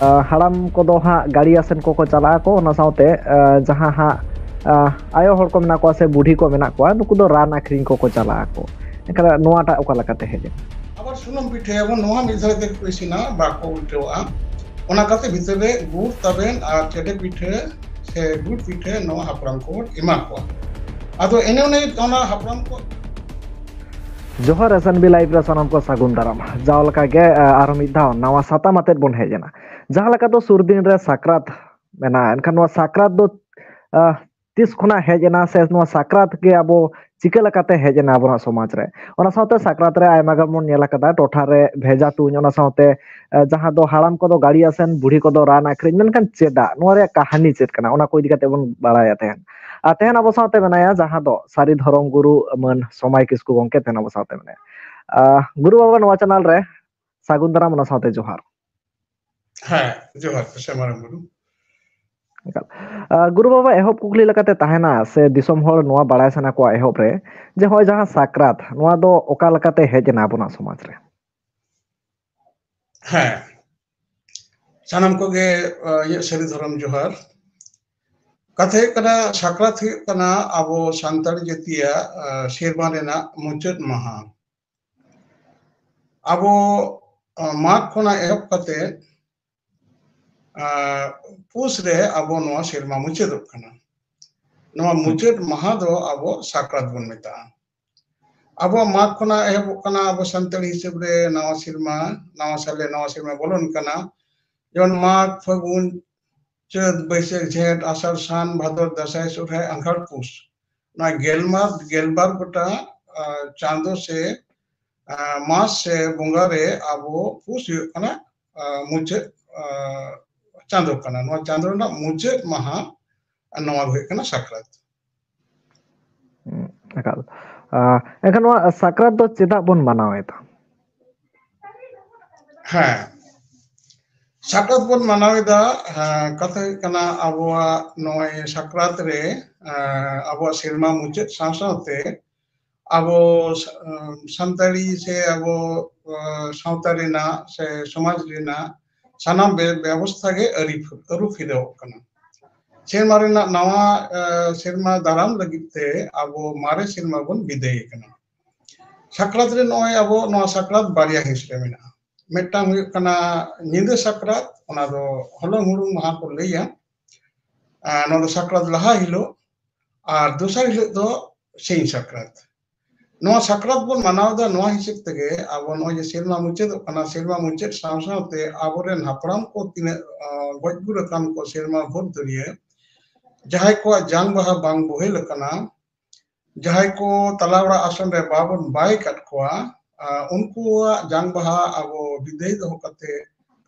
haram kodo ha gari asen koko chala ko ona saute jaha ha ayo hor ko mena ko se budhi ko mena ko nuku do ran akring koko chala ko ekala noa ta oka lakate heje abar sunam pithe ebon noa midhare te isina ba ko ultewa ona kate bhitore gur taben ar chede pithe se gur pithe noa hapram ko ema ko ado ene ona hapram ko Johar essence B live रे सनम को सागुन दाराम जाव लका गे आरो मिद धाव नवा साता माते बन हेजना जहां लका तो सुरदिन रे साक्रात मेना एनखान नवा साक्रात दो तीस खुना हेजना से नवा साक्रात के अबो चिका लकाते हेजना अबो समाज रे ओना साथे साक्रात रे आयमा गमन नेला कदा टोठा रे भेजा तुñ ओना साथे जहां दो हाड़ाम को दो गाड़ी आसेन बुढ़ी को दो रान आखरिन मेनखान चेदा नवा रे कहानी चेद कना ओना को इदि काते बन बाड़ाया तेन तेहन अब साथे मेनाया जहां दो सारी धरम गुरु मन समय किसकु गंके तेहन अब साथे मेनाया गुरु बाबा नवा चैनल रे सागुन दाराम ओना साथे जोहार जोहार से मारम गुरु गुरु बाबा एहब कुकली लकाते ताहेना से दिसम हर नवा बाड़ाय सना को एहब रे जे होय जहां साक्रात नवा दो ओका लकाते हेजना अबना समाज रे सानाम को गे ये सारी धरम जोहार कथे कना साक्रात कना अबो सांतार जतिया शेरमा रेना मुचाद माहा अबो माग खोना एहब कते पुस रे अबो नवा शेरमा मुचाद कना नवा मुचाद माहा दो अबो साक्रात बन मेता अबो माग खोना एहब कना अबो सांतार हिसाब रे नवा शेरमा बोलन कना जन माग फागुन चैत बैसाख झेंट आषाढ़ सान भादर दासाय सोरहाय आंखार पुस ना गेलबार गोटा चांदो से मास से बंगा रे अबो पुस कना मुचाद चांदो कना नवा चांदो ना मुचाद माहा नवा होय कना साक्रात एकाल एखन नवा साक्रात दो चेदा बन मानावेता साक्रात बन मानावेदा कथा कना अबोआ नय साक्रात रे अबोआ शेरमा मुचाद सावसावते अबो संताली से अबो सावता रेना से समाज रेना सानाम व्यवस्था गे अरु फिरव कना शेरमा रेना नवा शेरमा दाराम लगिते अबो मारे शेरमा बन विदाय कना साक्रात रे नय अबो नवा साक्रात बारिया हिस्से मेना मेटांग हुई कना निंदा साक्रात ओना दो हलंग हुरुंग माहा को लैया नो दो साक्रात लहा हिलो और दोसर हिलो दो सेई साक्रात नवा साक्रात बन मानावदा नवा हिसाब तेगे आबो नो जे सेरमा मुचाद कना सेरमा मुचाद सावसावते आबोरेन हापराम को तिने गजबुर कान को सेरमा भोर दरिया जहाय को जांग बहा बांग बोहेल कना जहाय को तलावड़ा आसन रे बाबन बाय कट कोआ उनको जांग बहा अबो विदाय दो कते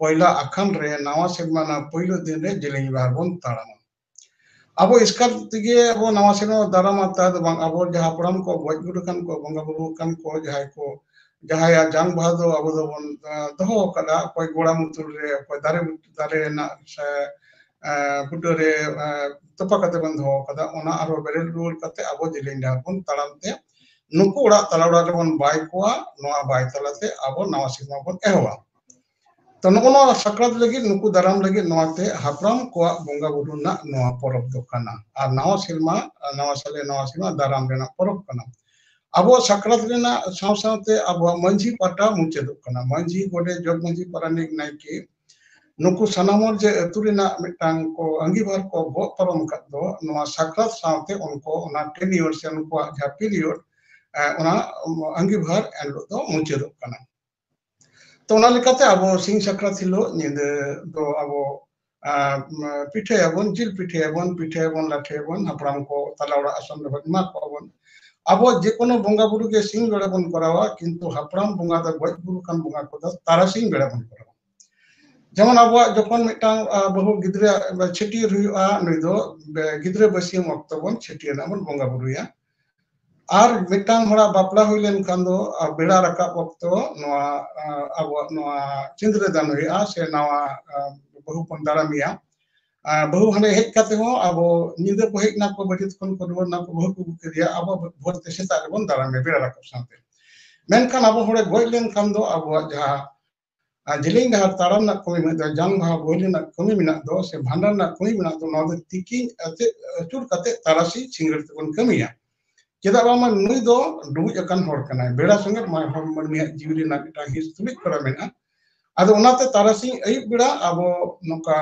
पहिला अखन रे नवा सेरमा ना पहिलो दिन रे जेलेंग बार बन ताड़ाम अबो इसका तिगे अबो नवा सेरमा दाराम आता बांग अबो जहा पड़ाम को गजबुर कान को बंगा बुरु कान को जहाया जांग बहा दो अबो दो बन दहो कदा कोई गोड़ा मुतुर रे कोई दारे ना से बुटो रे तपा कते बन दहो कदा ओना आरो बेरेल रुल कते अबो जेलेंग बार बन ताड़ाम ते नुकु उड़ा तलावड़ा रे बन बाय कोआ नवा बाय तलाते अबो नवा सेरमा बन एहवा तो नुको साक्रात लगी नुकु दाराम लगी नवाते हापराम कोआ बंगा बुरु ना नवा परब दो कना और नवा साले नवा सेरमा दाराम रेना परब कना अबो साक्रात रेना सावसावते अबो मंझी पाटा मुचाद कना मंझी गोडे जग मंझी पारानिक नायके नुकु सनामर जे अतु रेना मिटांग को अंगीबार को बो परम कत दो नवा साक्रात सावते उनको ओना टेनियर से उनको जा पीरियड ओना अंगीबार एलो दो मुचाद कना तो ओना लेकाते अबो सिंग साक्रात हिलो निंदे दो अबो पिठे अबन जिल पिठे अबन लाठे अबन हापराम को तलावड़ा आसन रे बन को अबन अबो जे कोनो बंगा बुरु के सिंग बेड़ा बन करावा किंतु हापराम बंगा दा गज बुरु कान बंगा को दा तारा सिंग बेड़ा बन करावा जेमन अबो जखन मिटांग बहु गिद्रे छटियर हुआ नय दो गिद्रे बसियम अक्तो बन छटियर नामन बंगा बुरुया और मिटांग हड़ा बापला हुई लेन खान दो बेड़ा रकाब वक्तो नवा अबो नवा चिंद्र दान हुआ से नवा बहु पन दारामिया बहु हने हेज काते हो अबो निंदा को हेज ना को बजित कोन को रुवर ना को बहु को करिया अबो भोर ते सेता रे बन दारामे बेड़ा रकाब साथे मेनखान अबो हड़े गoj लेन खान दो अबो जहा ᱡᱮᱞᱮᱧ ᱰᱟᱦᱟᱨ ᱛᱟᱲᱟᱢ ᱨᱮᱱᱟᱜ ᱠᱟᱹᱢᱤ ᱢᱮᱱᱟᱜ ᱫᱚ ᱡᱟᱝ ᱵᱟᱦᱟ ᱵᱳᱭ ᱨᱮᱱᱟᱜ ᱠᱟᱹᱢᱤ ᱢᱮᱱᱟᱜ ᱫᱚ ᱥᱮ ᱵᱷᱟᱸᱰᱟᱱ ᱨᱮᱱᱟᱜ ᱠᱟᱹᱢᱤ ᱢᱮᱱᱟᱜ ᱫᱚ ᱱᱚᱣᱟ ᱫᱚ ᱛᱤᱠᱤᱱ ᱟᱹᱪᱩᱨ ᱠᱟᱛᱮ ᱛᱟᱨᱟᱥᱤᱧ ᱥᱤᱸᱜᱟᱹᱲ ᱛᱮᱵᱚᱱ ᱠᱟᱹᱢᱤᱭᱟ ᱪᱮᱫᱟᱜ ᱵᱟᱝᱢᱟ ᱱᱩᱭ ᱫᱚ ᱰᱩᱵᱩᱡ ᱟᱠᱟᱱ ᱦᱚᱲ ᱠᱟᱱᱟᱭ ᱵᱮᱲᱟ ᱥᱚᱸᱜᱮ ᱢᱟᱹᱱᱢᱤᱭᱟᱜ ᱡᱤᱣᱤ ᱨᱮᱱᱟᱜ ᱢᱤᱫᱴᱟᱝ ᱦᱤᱸᱥ ᱛᱩᱞᱩᱡ ᱠᱚᱨᱟ ᱢᱮᱱᱟᱜᱼᱟ ᱟᱫᱚ ᱚᱱᱟᱛᱮ ᱛᱟᱨᱟᱥᱤᱧ ᱟᱹᱭᱩᱵ ᱵᱮᱲᱟ ᱟᱵᱚ ᱱᱚᱝᱠᱟ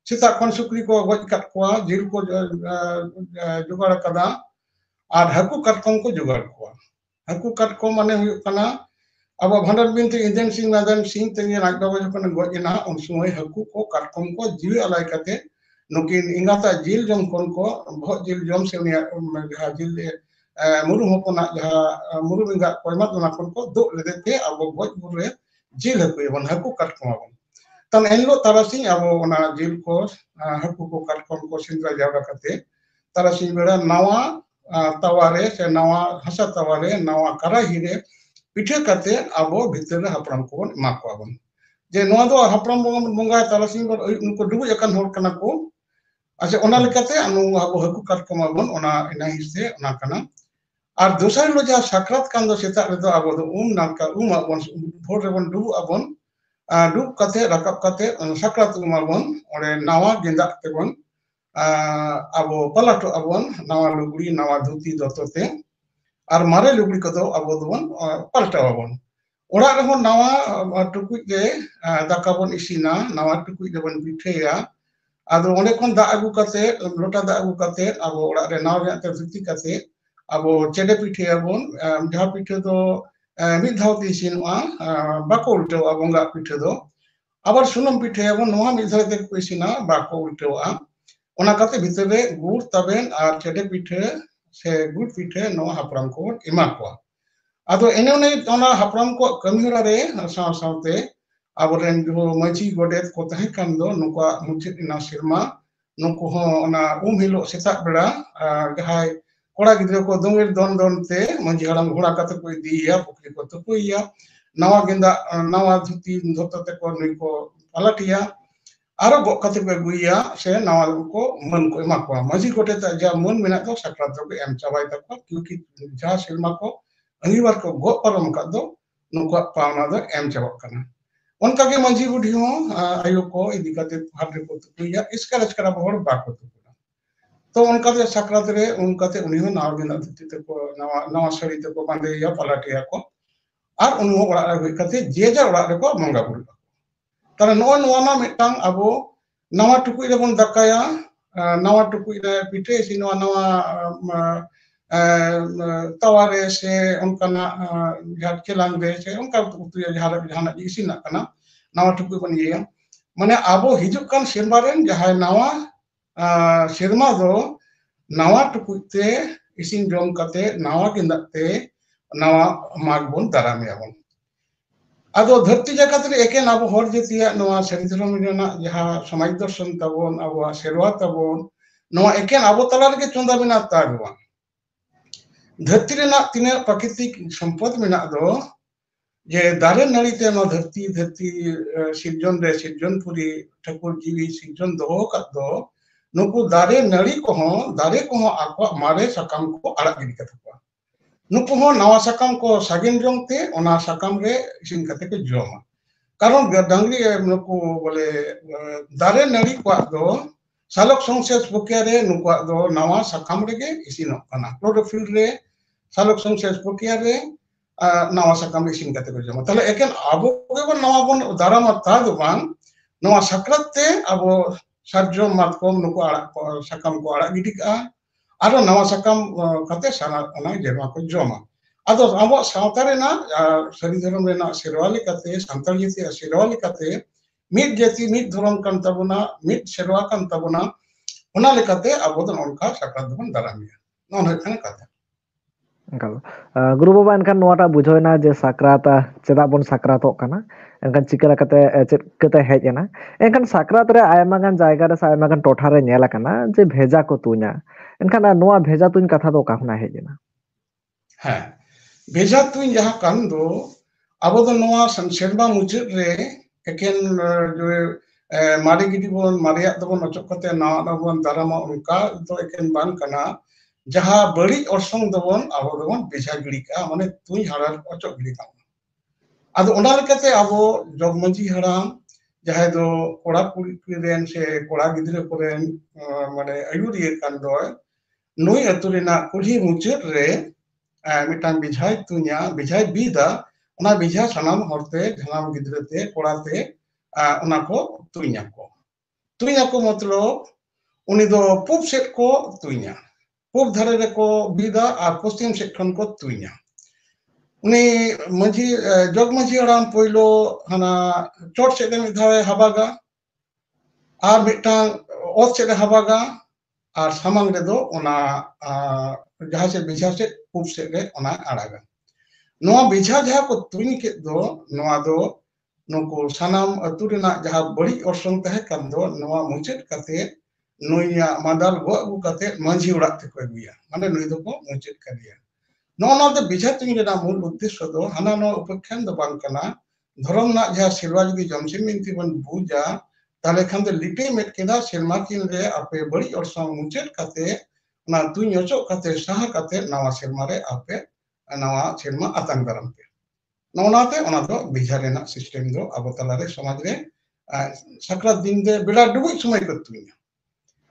ᱥᱮᱛᱟᱜ ᱠᱷᱚᱱ ᱥᱩᱠᱨᱤ ko ᱜᱚᱡ ᱠᱟᱫ ᱠᱚᱣᱟ ᱡᱤᱞ ko ᱡᱚᱜᱟᱲ ᱟᱠᱟᱫᱟ ᱟᱨ ᱦᱟᱹᱠᱩ ᱠᱟᱴᱠᱚᱢ ko ᱡᱚᱜᱟᱲ ᱠᱚᱣᱟ ᱦᱟᱹᱠᱩ ᱠᱟᱴᱠᱚᱢ ᱢᱟᱱᱮ ᱦᱩᱭᱩᱜ ᱠᱟᱱᱟ ᱟᱵᱚ ᱵᱷᱟᱸᱰᱟᱱ ᱵᱤᱱᱛᱤ ᱤᱸᱫᱮᱱ ᱥᱤᱧ ᱱᱟᱫᱮᱱ ᱥᱤᱧ ᱛᱮᱜᱮ ᱨᱟᱡᱽ ᱵᱟᱵᱟ ᱡᱚᱠᱷᱚᱱ ᱜᱚᱡ ᱮᱱᱟ ᱩᱱ ᱥᱚᱢᱚᱭ ᱦᱟᱹᱠᱩ ko ᱠᱟᱴᱠᱚᱢ ko ᱡᱤᱣᱤ ᱟᱞᱟᱭ ᱠᱟᱛᱮ ᱱᱩᱠᱤᱱ ᱮᱸᱜᱟᱛᱟᱜ ᱡᱤᱞ ᱡᱚᱢ ᱠᱷᱚᱱ ko ᱵᱚᱦᱚᱜ ᱡᱤᱞ ᱡᱚᱢ ᱥᱮ ᱩᱱᱤᱭᱟᱜ ᱡᱟᱦᱟᱸ ᱡᱤᱞ ᱢᱩᱨᱩᱢ ᱦᱚᱯᱚᱱᱟᱜ ᱡᱟᱦᱟᱸ ᱢᱩᱨᱩᱢ ᱮᱸᱜᱟᱛ ko ᱮᱢᱟᱫ ᱚᱱᱟ ᱠᱷᱚᱱ ko ᱫᱩᱜ ᱞᱮᱫᱮᱛᱮ ᱟᱵᱚ ᱜᱚᱡ ᱵᱩᱨᱩ ᱨᱮ ᱡᱤᱞ ᱦᱟᱹᱠᱩᱭᱟᱵᱚᱱ ᱦᱟᱹᱠᱩ ᱠᱟᱴᱠᱚᱢ ᱟᱵᱚᱱ ᱛᱟᱦᱞᱮ ᱮᱱᱦᱤᱞᱳᱜ ᱛᱟᱨᱟᱥᱤᱧ ᱟᱵᱚ ᱚᱱᱟ ᱡᱤᱞ ko ᱦᱟᱹᱠᱩ ko ᱠᱟᱴᱠᱚᱢ ko ᱥᱮᱸᱫᱽᱨᱟ ᱡᱟᱣᱨᱟ ᱠᱟᱛᱮ ᱛᱟᱨᱟᱥᱤᱧ ᱵᱮᱲᱟ ᱱᱟᱣᱟ ᱛᱟᱣᱟᱨᱮ ᱥᱮ ᱱᱟᱣᱟ ᱦᱟᱥᱟ ᱛᱟᱣᱟᱨᱮ ᱱᱟᱣᱟ ᱠᱟᱨᱟᱦᱤ ᱨᱮ ᱯᱤᱴᱷᱟᱹ ᱠᱟᱛᱮ ᱟᱵᱚ ᱵᱷᱤᱛᱟᱹᱨ ᱨᱮ ᱦᱟᱯᱲᱟᱢ ᱠᱚᱵᱚᱱ ᱮᱢᱟ ᱠᱚᱣᱟ ᱵᱚᱱ ᱡᱮ ᱱᱚᱣᱟ ᱫᱚ ᱦᱟᱯᱲᱟᱢ ᱵᱚᱸᱜᱟ ᱛᱟᱨᱟᱥᱤᱧ ᱟᱹᱭᱩᱵ ᱱᱩᱠᱩ ᱰᱩᱵᱩᱡ ᱟᱠᱟᱱ ᱦᱚᱲ ᱠᱟᱱᱟ ko ᱟᱪᱪᱷᱟ ᱚᱱᱟ ᱞᱮᱠᱟᱛᱮ ᱟᱵᱚ ᱦᱟᱹᱠᱩ ᱠᱟᱴᱠᱚᱢ ᱟᱵᱚᱱ ᱚᱱᱟ ᱤᱱᱟᱹ ᱦᱤᱸᱥ ᱚᱱᱟ ᱠᱟᱱᱟ ᱟᱨ ᱫᱚᱥᱟᱨ ᱦᱤᱞᱳᱜ ᱡᱟᱦᱟᱸ ᱥᱟᱠᱨᱟᱛ ᱠᱟᱱ ᱫᱚ ᱥᱮᱛᱟᱜ ᱨᱮᱫᱚ ᱟᱵᱚ ᱫᱚ ᱩᱢ ᱟᱵᱚᱱ ᱵᱷᱳᱨ ᱨᱮᱵᱚᱱ ᱰᱩᱵᱩᱜ ᱟᱵᱚᱱ ᱰᱩᱵ ᱠᱟᱛᱮ ᱨᱟᱠᱟᱵ ᱠᱟᱛᱮ ᱥᱟᱠᱨᱟᱛ ᱩᱢᱟᱵᱚᱱ ᱚᱸᱰᱮ ᱱᱟᱣᱟ ᱜᱮᱸᱫᱟᱜ ᱛᱮᱵᱚn ᱟᱵᱚ ᱯᱟᱞᱟᱴᱚᱜ ᱟᱵᱚᱱ ᱱᱟᱣᱟ ᱞᱩᱜᱽᱲᱤ ᱱᱟᱣᱟ ᱫᱷᱩᱛᱤ ᱫᱚᱛᱚ te ᱟᱨ ᱢᱟᱨᱮ ᱞᱩᱜᱽᱲᱤ ᱠᱚᱫᱚ ᱟᱵᱚ ᱫᱚᱵᱚᱱ ᱯᱟᱞᱴᱟᱣ ᱟᱵᱚᱱ ᱚᱲᱟᱜ ᱨᱮᱦᱚᱸ ᱱᱟᱣᱟ ᱴᱩᱠᱩᱡ ᱨᱮ ᱫᱟᱠᱟ ᱵᱚᱱ ᱤᱥᱤᱱᱟ ᱱᱟᱣᱟ ᱴᱩᱠᱩᱡ ᱨᱮᱵᱚᱱ ᱯᱤᱴᱷᱟᱹᱭᱟ ᱟᱫᱚ ᱚᱸᱰᱮ ᱠᱷᱚᱱ ᱫᱟᱜ ᱟᱹᱜᱩ ᱠᱟᱛᱮ ᱞᱚᱴᱟ ᱫᱟᱜ ᱟᱹᱜᱩ ᱠᱟᱛᱮ ᱟᱵᱚ ᱚᱲᱟᱜ ᱨᱮ ᱱᱟᱣᱟ ᱨᱮᱭᱟᱜ ᱛᱮ ᱫᱷᱩᱛᱤ ᱠᱟᱛᱮ ᱟᱵᱚ ᱪᱮᱰᱮ ᱯᱤᱴᱷᱟᱹᱭᱟᱵᱚᱱ ᱡᱟᱦᱟᱸ ᱯᱤᱴᱷᱟᱹ ᱫᱚ ᱢᱤᱫ ᱫᱷᱟᱣ ᱛᱮ ᱤᱥᱤᱱᱚᱜᱼᱟ ᱵᱟᱠᱚ ᱩᱞᱴᱟᱹᱣᱟ ᱵᱚᱸᱜᱟ ᱯᱤᱴᱷᱟᱹ ᱫᱚ আবার সুনম পিঠায়াবন নোয়া মিল ধরে দেখো ইসিনা বাকো উল্টোয়া ওনা কাতে ভিতরে গুড় তাবেন আর চেডে পিঠে সে গুড় পিঠে নোয়া হাপরাম কো এমা কোয়া আদো এনে অনে ওনা হাপরাম কো কামি হরা রে সাথে আবরেন জো মাঝি গোডেত কো তাহে কান দো নুকা মুচিত ইনা সিরমা নুকু হ ওনা হিলো সেতাক বেড়া যাহাই কোড়া গিদ্রে কো দঙ্গের দন দন তে মাঝি হারাম ঘোড়া কাতে কো দিয়া পুকুরি কো তুকুইয়া nawa genda nawa dhuti dhoto te ko nui ko palatiya aro gok kate ko aguiya se nawa ko man ko ema ko maji kote ta ja man menak do sakrat do em chabai ta ko kyuki ja silma ko angibar ko gok param ka do nuko pauna do em chabak kana onka ge maji budi ho ayo ko idi kate hadre ko tukuiya iskara bor ba ko tukuiya तो उनका जो sakrat re उनका ते उन्हीं नाव गenda dhuti te ko nawa sari te ko bandeya palatiya ko আর অন্য ওড়াগ রে কাতে যে যা ওড়াগ রে কো বঙ্গা বুড়ি তারা নোয়া নোয়া মা মিটাং আবো নাওয়া টুকুই রে বন দাকায়া নাওয়া টুকুই রে পিঠে সি নোয়া নোয়া তাওয়ারে সে অনকানা ঝাট চেলাং রে সে অনকা উতু ঝাড়া ঝানা ইসিনা কানা নাওয়া টুকুই বন ইয়া মানে আবো হিজুক কান সেরমারেন যাহাই নাওয়া সেরমা দো নাওয়া টুকুই তে ইসিন জম কাতে নাওয়া গেন্দা তে nawa magbon daramiabon ado dharti jagat re eken abo hor jetiya noa saridharam rena jaha samaj darshan tabon abo serwa tabon noa eken abo tala rege chonda mena tagwa dharti rena tine prakitik sampad mena do je dare nari te no dharti sirjon re sirjon puri thakur jiwi sirjon doho kat do nuku dare nari ko akwa mare sakam ko arak gidi kata नुकु हो नवा सकम को सागिन जमते ओना सकम रे इसिन कते को जमा कारण डांगरी नुकु बोले दारे नड़ी को दो सालक संसेस प्रक्रिया रे नुकु दो नवा सकम रेगे इसिन कना क्लोरोफिल रे सालक संसेस प्रक्रिया रे नवा सकम इसिन कते को जमा तले एकेन आबो के नवा बन दारामा ता दो बांग नवा सकरत ते आबो सारजो मातकम नुकु आड़ा सकम को आड़ा गिडिका aro nawa sakam kate sana ona jerma ko joma ado abo sawta rena sari dharam rena serwa lekate santal jati serwa lekate mid jati mid dharam kan tabona mid serwa kan tabona ona lekate abo don onka sakrat don daramia non hekana kata Engkau guru baba enkan nuata bujoina je sakrat cedak bon sakratok kana enkan cikara kate kate hej ena enkan sakrat re ayama gan jayga re ayama gan totha re nyela kana je bheja ko tunya enkan nuwa bheja tuny katha do kahuna hej ena ha bheja tuny jaha kan do abo do nuwa serba mujud re eken jo mari gidi bon mariak do bon ochok kate nawa bon darama onka do eken ban kana jaha bari orsong do bon abo do bon bheja gidi ka mane tuny harar ochok gidi ka ᱟᱫᱚ ᱚᱱᱟ ᱞᱮᱠᱟᱛᱮ ᱟᱵᱚ ᱡᱚᱜᱽ ᱢᱟᱺᱡᱷᱤ ᱦᱟᱲᱟᱢ ᱡᱟᱦᱟᱸᱭ ᱫᱚ ᱠᱚᱲᱟ ᱠᱩᱲᱤ ᱨᱮᱱ ᱥᱮ ᱠᱚᱲᱟ ᱜᱤᱫᱽᱨᱟᱹ ᱠᱚᱨᱮᱱ ᱢᱟᱱᱮ ᱟᱹᱭᱩᱨᱤᱭᱟᱹ ᱠᱟᱱ ᱫᱚᱭ ᱱᱩᱭ ᱟᱹᱛᱩ ᱨᱮᱱᱟᱜ ᱠᱩᱞᱦᱤ ᱢᱩᱪᱟᱹᱫ ᱨᱮ ᱢᱤᱫᱴᱟᱝ ᱵᱮᱡᱷᱟᱭ ᱛᱩᱧᱟ, ᱵᱮᱡᱷᱟᱭ ᱵᱤᱫᱟ, ᱚᱱᱟ ᱵᱮᱡᱷᱟ ᱥᱟᱱᱟᱢ ᱦᱚᱲᱛᱮ ᱥᱟᱱᱟᱢ ᱜᱤᱫᱽᱨᱟᱹᱛᱮ ᱠᱚᱲᱟᱛᱮ ᱚᱱᱟ ᱠᱚ ᱛᱩᱧᱟᱠᱚ ᱢᱚᱛᱞᱚᱵ ᱩᱱᱤ ᱫᱚ ᱯᱩᱵ ᱥᱮᱫ ᱠᱚ ᱛᱩᱧᱟ, ᱯᱩᱵ ᱫᱷᱟᱨᱮ ᱨᱮᱠᱚ ᱵᱤᱫᱟ ᱟᱨ ᱯᱚᱥᱪᱤᱢ ᱥᱮᱫ ᱠᱷᱚᱱ ᱠᱚ ᱛᱩᱧᱟ। उनी मांझी जग मांझी हड़ाम पहलो हना चोट सेद मिद धावे हबागा और मिटांग ओत सेद हबागा और सामांग रे दो ओना जहां से बिझा से पूब सेद रे ओना आड़ागा नोआ बिझा जहां को तुनी के दो नोआ दो नुको सानाम अतु रेना जहां बड़ी ऑर्संग तहे कान दो नोआ मुचेत काते नुइया मादाल गो अगु काते मांझी उड़ाक ते को अगुया माने नुइ दो को मुचेत कादिया नोना दो बिझा तुनी रेना मूल उद्देश्य दो हाना नो उपख्यान दो बांग कना धर्म ना जहां सेरवा जदि जमसिन मिनती बन बुजा ताले खान दो लिटे मेट केदा सेरमा किन रे आपे बड़ी ऑर्संग मुचेत काते ना तुई ओचो काते साह काते नवा सेरमा रे आपे नवा सेरमा आतंग दाराम पे नोनाते ओना दो बिझा रेना सिस्टम दो अब तलारे समाज रे साक्रात दिन दे बेला डुबुj समय को तुइया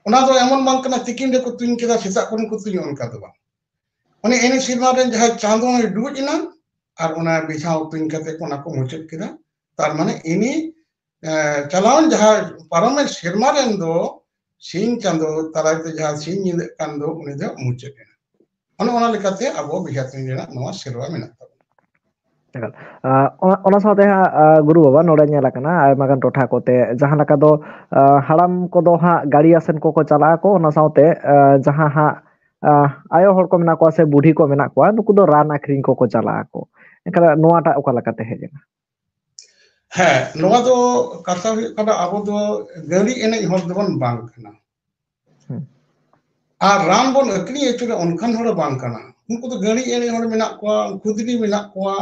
ओना दो एमन बांग कना तिकिन रे को तुइन केदा सेता कोन को तुइन ओनका दो बांग माने एनी सेरमा रे जहां चांदो ने डुबुj इना और ओना बिझा तुइन काते ओना को मुचेत केदा तार माने इनी चलावन जहां पारमे सेरमा रेन दो सिंह चांदो तलाते जहां सिंह निदे कान दो उनी दो मुचेत एना ओना लेकाते अबो बिझा तुइन रेना नवा सेरवा मेना ᱚᱱᱟ ᱥᱟᱶᱛᱮ ᱦᱟᱸᱜ ᱜᱩᱨᱩ ᱵᱟᱵᱟ ᱱᱚᱰᱮ ᱧᱮᱞ ᱟᱠᱟᱱᱟ ᱟᱭᱢᱟ ᱜᱟᱱ ᱴᱚᱴᱷᱟ ᱠᱚᱛᱮ ᱡᱟᱦᱟᱸ ᱞᱮᱠᱟ ᱫᱚ ᱦᱟᱲᱟᱢ ᱠᱚᱫᱚ ᱦᱟᱸᱜ ᱜᱟᱲᱤ ᱟᱥᱮᱱ ᱠᱚᱠᱚ ᱪᱟᱞᱟᱜ ᱟᱠᱚ ᱚᱱᱟ ᱥᱟᱶᱛᱮ ᱡᱟᱦᱟᱸ ᱦᱟᱸᱜ ᱟᱭᱳ ᱦᱚᱲ ᱠᱚ ᱢᱮᱱᱟᱜ ᱠᱚᱣᱟ ᱥᱮ ᱵᱩᱰᱷᱤ ᱠᱚ ᱢᱮᱱᱟᱜ ᱠᱚᱣᱟ ᱱᱩᱠᱩ ᱫᱚ ᱨᱟᱱ ᱟᱠᱷᱨᱤᱧ ᱠᱚᱠᱚ ᱪᱟᱞᱟᱜ ᱟᱠᱚ ᱮᱱᱠᱷᱟᱱ ᱱᱚᱣᱟᱴᱟᱜ ᱚᱠᱟ ᱞᱮᱠᱟᱛᱮ ᱦᱮᱡ ᱮᱱᱟ? ᱦᱮᱸ ᱱᱚᱣᱟ ᱫᱚ ᱠᱟᱛᱷᱟ ᱦᱩᱭᱩᱜ ᱠᱟᱱᱟ ᱟᱵᱚ ᱫᱚ ᱜᱟᱹᱲᱤ ᱮᱱᱮᱡ ᱦᱚᱲ ᱫᱚᱵᱚᱱ ᱵᱟᱝ ᱠᱟᱱᱟ আর রান বন আঁকড়ি এচুরে অনখান হড় বাং কানা উনকু তো গাড়ি এনে হড় মেনা কোয়া খুদরি মেনা কোয়া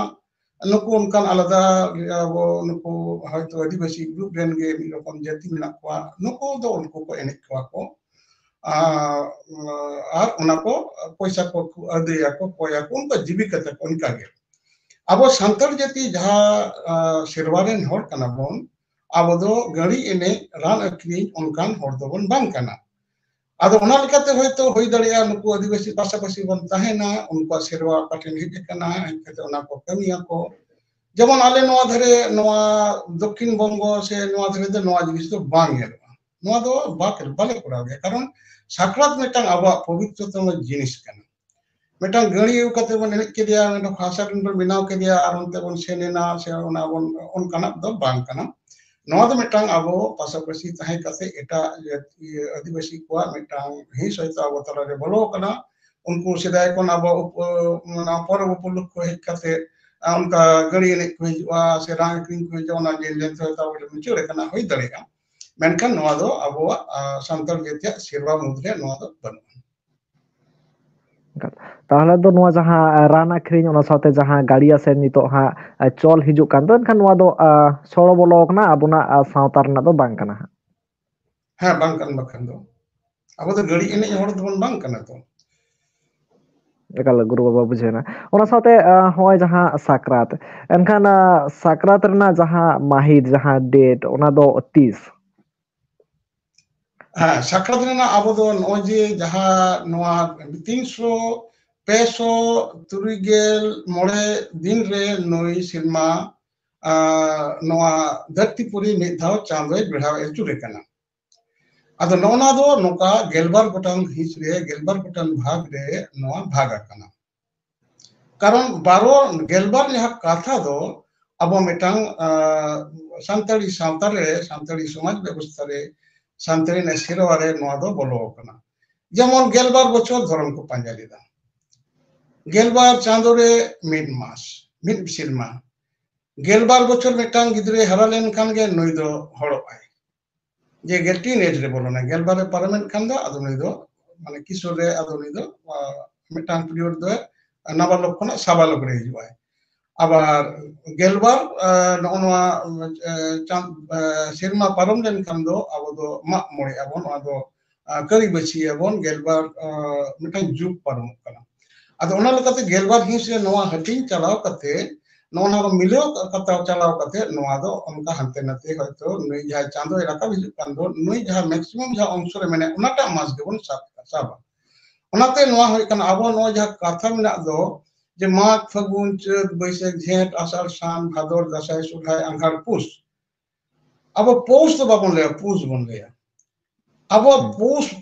নুকু অনকান আলাদা আবো নুকু হয়তো আদিবাসী গ্রুপ রেন গে মি রকম জাতি মেনা কোয়া নুকু দো উনকু को এনে কোয়া को আর ওনা को পয়সা को আদেয়া को কোয়া को উনকা জীবিকা তে উনকা গে আবো সান্তাল জাতি যাহা শেরওয়ারেন হড় কানা বন আবো দো গাড়ি এনে রান আঁকড়ি অনকান হড় দবন বাং কানা आदो ओना लेकाते होयतो होय दाड़िया नुकु आदिवासी पासापासी बन ताहेना उनको सेरवा पाटेन हिज कना हेते ओना को कमिया को जेमन आले नोआ धरे नोआ दक्षिण बंगो से नोआ धरे दे नोआ जिनिस दो बांग एलवा नोआ दो बाले कोड़ा गे कारण साक्रात मेटांग आबा पवित्रतम जिनिस कना मेटांग गणी यु कते बन एने के दिया मेटा भाषा दिन बन बिनाव के दिया आर उनते बन सेनेना से ओना बन ओन कना दो बांग कना नोआ दो मेटांग आबो पासापासी ताहे काते एटा आदिवासी को मेटांग हिस होयतो आबो तला रे बोलो कना उनको सेदाय कोन आबो पर्व उपलक्ष को हेज काते उनका गड़ी एने को हिजुआ से रांग क्रीम को हिजुआ ना जे लेंथ होयतो आबो मुचुरे कना होय दाड़ेगा मेनखान नोआ दो आबो सान्ताल जातिया सेरवा मुद्रे नोआ दो बन তাহলে তো নোয়া যাহা রান আখরিং ওনা সাথে যাহা গাড়ি আছে নিতো হা চল হিজুক কান তো এনখান নোয়া দো সড় বলো কনা আবুনা সাওতা রনা দো বাং কানা হ্যাঁ বাং কান বাখান দো আবো তো গাড়ি এনে হড় দবন বাং কানা তো একাল গুরু বাবা বুঝে না ওনা সাথে হয় যাহা সাকরাত এনখান সাকরাত রনা যাহা মাহির যাহা ডেট ওনা দো 30 হ্যাঁ সাকরাত রনা আবো দো নয় যে যাহা নোয়া 300 दिन रे नई सिरमा नोआ धरतीपुरी मिधाव चांदोय बेढ़ाव एचुरे कना आदो नोना दो नोका गेलबार गोटान हिस रे गेलबार गोटान भाग रे नोआ भागा कना कारण बारो गेलबार जहा कथा दो अब मिटांग सान्ताड़ी सावता रे सान्ताड़ी समाज व्यवस्था रे सान्ताड़ी ने सेरवा रे नोआ दो बोलो कना जेमन गेलबार बछर धर्म को पांजा लेदा गेलबार चांदो रे मिड मास मिड सिरमा गेलबार बछर मिटांग गिदरे हरा लेन खान गे नई दो हड़ो आय जे गेटीन एज रे बोलो ना गेलबार रे पार्लामेंट खान दो आदो नई दो माने किशोर रे आदो नई दो मिटांग पीरियड दो नाबालक खना साबालक रे हिजुआय আবার গেলবার নওয়া চাঁদ সিরমা পারম লেন কান্দো আবো মাক মরে আবন আদো করি বছি আবন গেলবার মিটাং যুগ পারম কানা আদো ওনা লকাতে গেলবার হিস রে নওয়া হাটিং চালাও কাতে नोना को मिलो कता चलाव कते नोआ दो उनका हंते नते हयतो नुई जहां चांदो राका हिजु कान दो नुई जहां मैक्सिमम जहां अंश रे मेने उनाटा मास गेबन साबा उनाते नोआ होय कान आबो नो जहां कथा मेना दो जे माघ फागुन चैत बैसाख झेंट आषाढ़ सान भादर दासाय सुरहाय आंघार पुष अब पौष तो बाबन ले पुष बन ले अब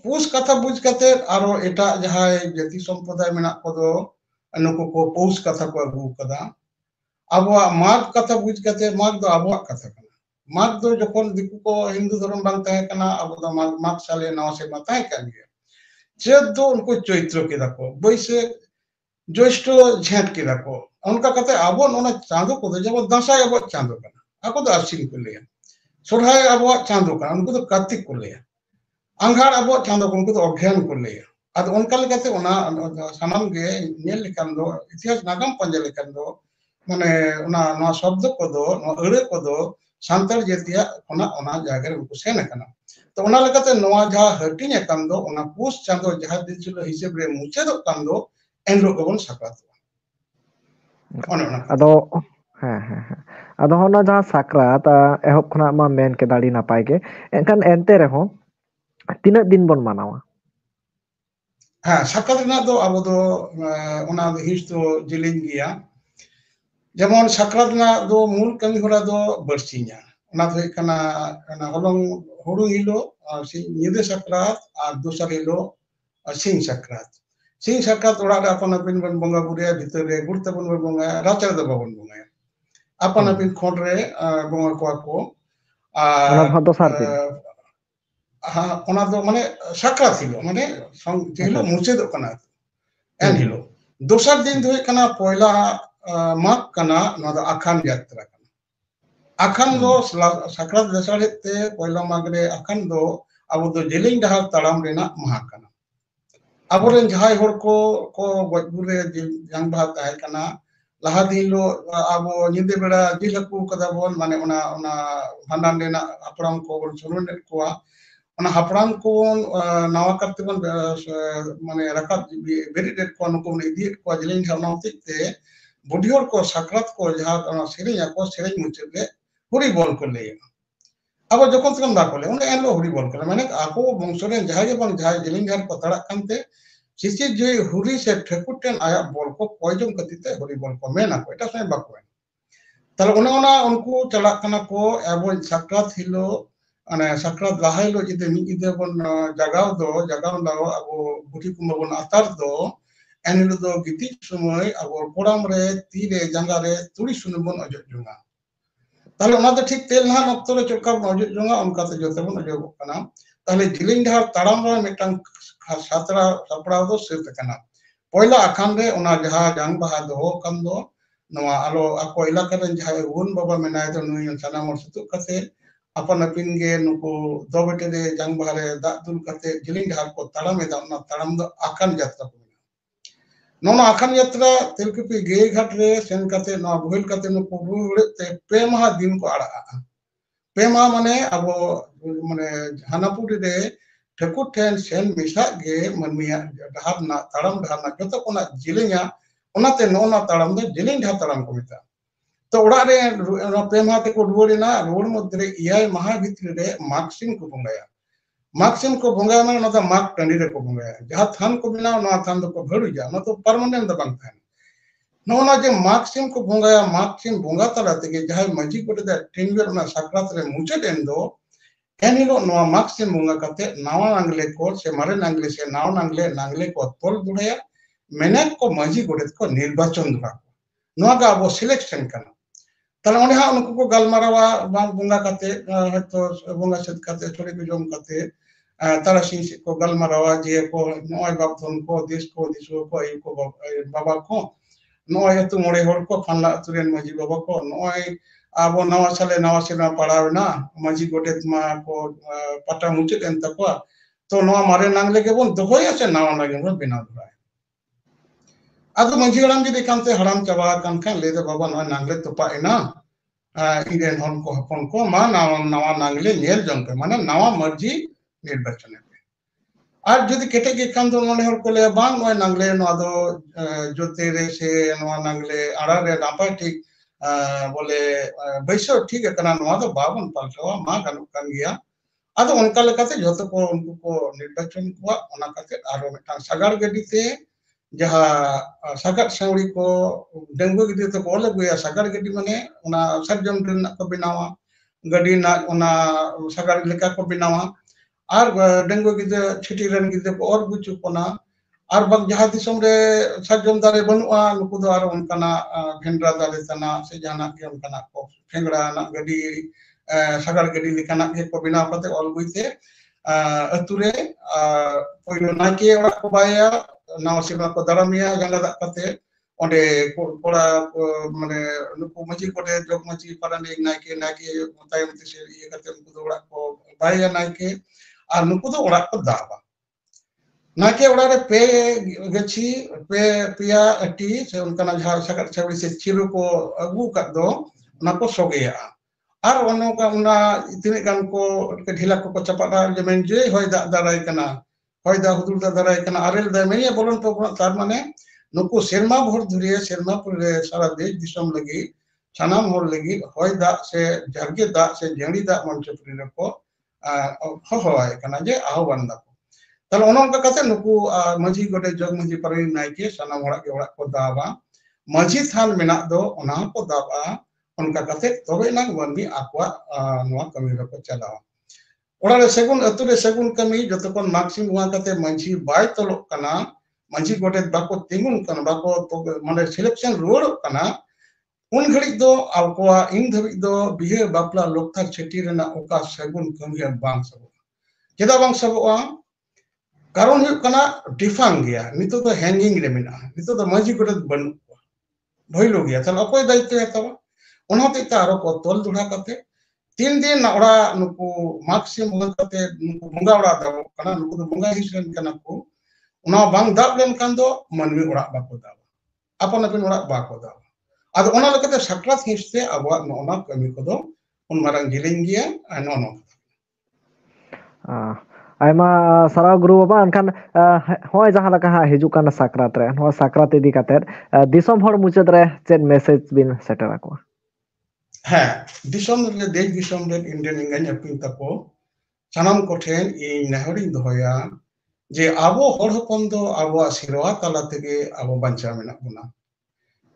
पुष कथा बुझ कते आरो एटा जहां जाति संप्रदाय मेना को दो नुको को पौष कथा को अगु कदा अब माघ कथा बुझ कते माघ दो अब कथा कना माघ दो जखन दिकु को हिंदू धर्म बांग तहे कना अब दो माघ साले नवा से मताय कान गया चैत दो उनको चैत्र के दको बैसाख ज्येष्ठ झेंट के दको उनका कते अब नोना चांदो को जब दसाय अब चांदो कना ako do asin ko leya sorhay abo chando kana unko do kartik ko leya आंघार अब चांदो उनको तो अभियान को ले अद उनका लेकाते ओना सामान गे नेल लेकान दो इतिहास नागम पंजे लेकान दो माने ओना नो शब्द को दो नो अरे को दो सांताल जेतिया ओना जायगा रे उनको सेन कना तो ओना लेकाते नोआ जहा हटिन कान दो ओना पुष चांदो जहा दिसुल हिसाब रे मुचे दो कान दो एनरो गबन साकात अदो अदो होना जहा साकरात एहब खना मा मेन के दाड़ी नापाय के एनखान एनते रहो तीना दिन बन मानावा हाँ साकरात ना दो अब दो ओना हिस तो जिलिंग गया जेमन साकरात ना दो मूल कमी होरा दो बरसिया ओना दो कना ना हलंग हुरु हिलो निदे साकरात और दूसर हिलो सिंह साकरात ओड़ा रे अपन अपन बन बंगा बुरे भीतर रे गुरते बन बंगा राचा दो बन बंगा अपन अपन खोड रे बंगा को ओना भादो सार दिन हाँ ओना दो माने साकरात हिलो माने हिलो मुचे दो कना एन हिलो दोसर दिन दो कना पहला माघ कना ना दो आखान यात्रा कना आखान दो साकरात दसारे ते पहला माघ रे आखान दो अब दो जेलिंग डहार ताड़ाम रेना महा कना अब रेन जहाय होर को गजबुरे जंग बहा ताहे कना लहा दिन लो अब निदे बेड़ा जिलकु कदा बोन माने ओना भांडान रेना अपराम को बोन सुरुन कोआ ओना हपराम को नावा करते बन माने रका बेरिडेट को नुको इदी को जेलिंग ढाना होते बुढ़ियोर को साकरात को जहां सेरेया को सेरेज मुचले हुरी बोल को ले अब जखन तखन बा कोले उन एलो हुरी बोल को माने आको वंशरे जहां के बन जहां जेलिंग ढार को तड़ा कानते सिसी जे हुरी से ठेकुटेन आया बोल को पॉइजन कतिते हुरी बोल को मेना को एटा सय बाको ताले ओना उनको चला कना को एबो साकरात हिलो अने साकरात लाहाइलो जिते मिजिदे बन जगाव लाओ अब बुढ़ी कुमा बन आतार दो एनिलो दो गिति समय अब कोड़ाम रे तीरे जंगा रे तुड़ी सुन बन अजो जुंगा ताले ओना तो ठीक तेल ना नक्तो रे चोका अजो जुंगा उनका तो जोते बन अजो कना ताले जिलिंग ढार ताड़ाम रे मिटन सातरा सपड़ाव दो सिर्फ कना पहला आखान रे ओना जहा जंग बहा दो कम दो नवा आलो आको इलाका रे जहा उन बाबा मेनाय दो नुई सना मोर सुतु कते अपन अपिन गे नुको दो बेटे रे जंग बहा रे दा दुल कते जिलिंग ढार को ताड़ाम दा ओना ताड़ाम दो आखान यात्रा नोना आखान यात्रा तेलकुपी गे घाट रे सेन कते नो भूल कते नो पुरुड़े ते पे महा दिन को आड़ा पे महा माने अब माने हानापुरी रे ठेकुर ठेन सेन मिसा गे मनमिया ढार ना ताड़ाम ढार ना जतो कोना जिलिंगा ओनाते नोना ताड़ाम दो जिलिंग ढार ताड़ाम को मिता तो ओड़ा रे पे महा ते को रुवड़ेना रुवड़ मध्य इयाय महा भितर रे मार्क्सिंग को बंगाया मार्क्सिंग को बंगाया माने नता मार्क टंडी रे को बंगाया जहां थान को बिना ना थान दो को भड़ुजा न तो परमानेंट द बांग थान नोना जे मार्क्सिंग को बंगाया मार्क्सिंग बंगा तला ते जहां मजी को दे टिंगर ना साकरात रे मुचे देन दो एनिलो नोआ मार्क्सिंग बंगा कते नावा नांगले को से मारे नांगले से नाव नांगले को तोल दुड़या मेने को मजी गोडेत को निर्वाचन दुरा नोआ का अब सिलेक्शन करना ताले ओने हा उनको को गालमारावा बंगा कते हतो बंगा सद कते थोड़ी को जम कते तारा सिंह को गालमारावा जे को नोय बापथन को दिसो को आई को बाबा को नोय तु मोड़े होड़ को फानला तुरेन मजी बाबा को नोय अब नवा साले पड़ावना मजी गोटेत मा को पटा मुचे देन तको तो नवा मारे नांगले के बन दोहोया से नवा नांगले बन बिना दुराय आदो मजी हराम जी कानते हराम चाबा कान खान ले दे बाबा नवा नांगले तोपा एना इडेन हन को हपन को मा नवा नांगले नेल जंग पे माने नवा मर्जी निर्वाचन पे आज जदि केटे के कान दो नने हर को ले बांग नवा नांगले नवा दो जोते रे से नवा नांगले आड़ा रे नापा ठीक बोले बैसो ठीक है कना नवा दो बाबन पाल्टावा मा गानुक कान गिया आदो उनका लेकाते जोतो को उनको को निर्वाचन को ओना काते आरो मिटांग सागार गडी ते जहाँ सागार सावड़ी को डेंगू गडी तो बोले गुया सागार गडी माने ओना सरजम दिन को बिनावा गडी ना ओना सागार लेका को बिनावा आर डेंगू गडी छिटी रन गडी को और बुचु कोना आर बग जहाँ दिसम रे सरजम दारे बनुआ नुकु दो आरो उनकाना भेंड्रा दारे तना से जाना के उनकाना को फेंगड़ा ना गडी सागार गडी लेकाना के को बिना कते ऑल गुइते अतुरे पहिलो नाके ओरा को बाया नाव सिमा को दारामिया जंगा दा कते ओंडे कोड़ा माने नुकु मजी कोडे जोग मजी पारानी नाके नाके ताय मते से ये कते नुकु दो ओरा को बाया नाके आर नुकु दो ओरा को दाबा नाके ओरा रे पे गछि पे पिया अटी से उनका जहां सागार छवि से चिरु को अगु का दो ना को सोगेया are ono ka una itine kan ko ढीला को चपाटा जेमेन जे होय दा दाराय कना होय दा हुदुर दा दाराय कना आरेल दा मेनिया बोलन तो तार माने नुकु सेरमा भर धुरिए सेरमा पुरे सारा देश दिसम लगी सानाम होर लगी होय दा से जरगे दा से जेंडी दा मंच पुरे को होय कना जे आह्वान दा तल ono का कते नुकु मजी गोटे जग मजी परवी नाइके सानाम होड़ा के ओड़ा को दाबा मजी थान मेना दो ओना को दाबा उनका कथे तबे ना वंदी आकवा नवा कमी रको चलाओ ओरा सेगुन अतुरे सेगुन कमी जतकोन मार्क्सिम हुआ कते मंजी बाय तलो कना मंजी गोटे बाको तिंगुन कना बाको तो माने सिलेक्शन रोड कना उन घड़ी दो आकवा इन धबी दो बिहे बापला लोकथार छेटी रेना ओका सेगुन कमी बांग सब केदा बांग सबवा कारण हुई कना डिफांग गया नितो तो हैंगिंग रे मेना नितो तो मंजी गोटे बन भइलो गया तल अकोय दायित्व हेतवा उन्होंने तारो को तोल दुढ़ा करते 3 दिन ओरा नुकु मार्क्सिम करते नुकु बुंगा ओरा दाव कना नुकु तो बुंगा हिसलेन कना को उना बांग दाब लेन कान दो मनवी ओरा बाको दाव अपन अपन ओरा बाको दाव आद ओना लकते सक्रात हिसते अबवा नोना कमी को दो उन मारंग जिलिंग गिया नोनो आयमा सारा गुरु बाबा अनखान होय जहां लका हिजु कान साक्रात रे हो साक्रात इदी काते दिसम हर मुचद रे चेन मैसेज बिन सेटर को हाँ दिसम रे देश दिसम रे इंडियन इंगन अपनी तको सानाम कोठेन इन नहरी दोया जे आबो हर हपन दो आबो सिरवा ताला तेगे आबो बांचा मेना बुना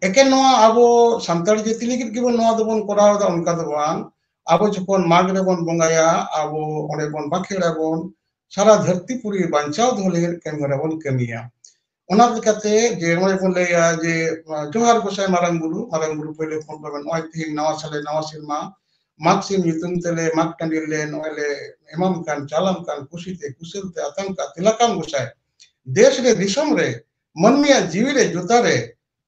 एके नोआ आबो सान्ताल जेति लिगित गिबो नोआ दोबन कोराव दा उनका दो बांग आबो जखन माग रे बन बंगाया आबो ओने बन बाखेड़ा बन सारा धरती पुरी बांचाव धोले केमरा बन कमिया ओना लेकाते जे नोय बन लेया जे जोहार गोसाई मारंग गुरु पहिले फोन करबन ओय थि नवा साले नवा सिरमा मार्क्सिम युतुम तेले माक टंडिले नोले एमम कान चालम कान कुशीते कुशलते आतंका तिलकम गोसाई देश रे दिसम रे मनमिया जीवी रे जुता रे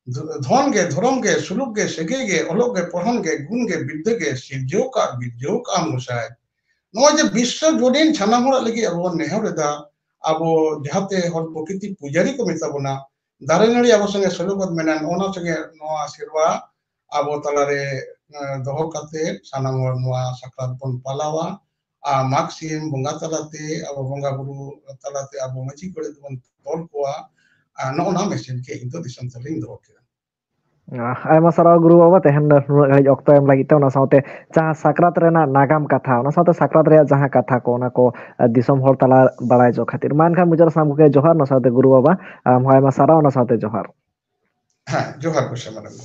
धन गे धर्म गे सुलुक गे सेगे गे ओलोक गे पढ़न गे गुण गे विद्या गे सिजो का गोसाई नो जे विश्व जोडिन छाना होड़ा लगी अब नेहर दा अब जहाते हर प्रकृति पुजारी को मिता बना दारे नड़ी अब संगे सलुबद मेना ओना संगे नोआ सिरवा अब तलारे दोहो काते सानाम हर नोआ साक्रात बन पालावा मार्क्सिम बंगा तलाते अब बंगा बुरु तलाते अब मची कोड़े बन तोल कोआ नोना मेसेज के इंदो दिसम तलिंग दो के आयमा सारा गुरु बाबा तेहन घड़ी ऑक्टो एम लगी ओना साथे जहां साक्रात रेना नागाम कथा ओना साथे साक्रात रे जहां कथा को ओना को दिसम हर तला बड़ाय जो खातिर मान खान मुजर सामु के जोहार ना साथे गुरु बाबा आयमा सारा ओना साथे जोहार हां जोहार को समरम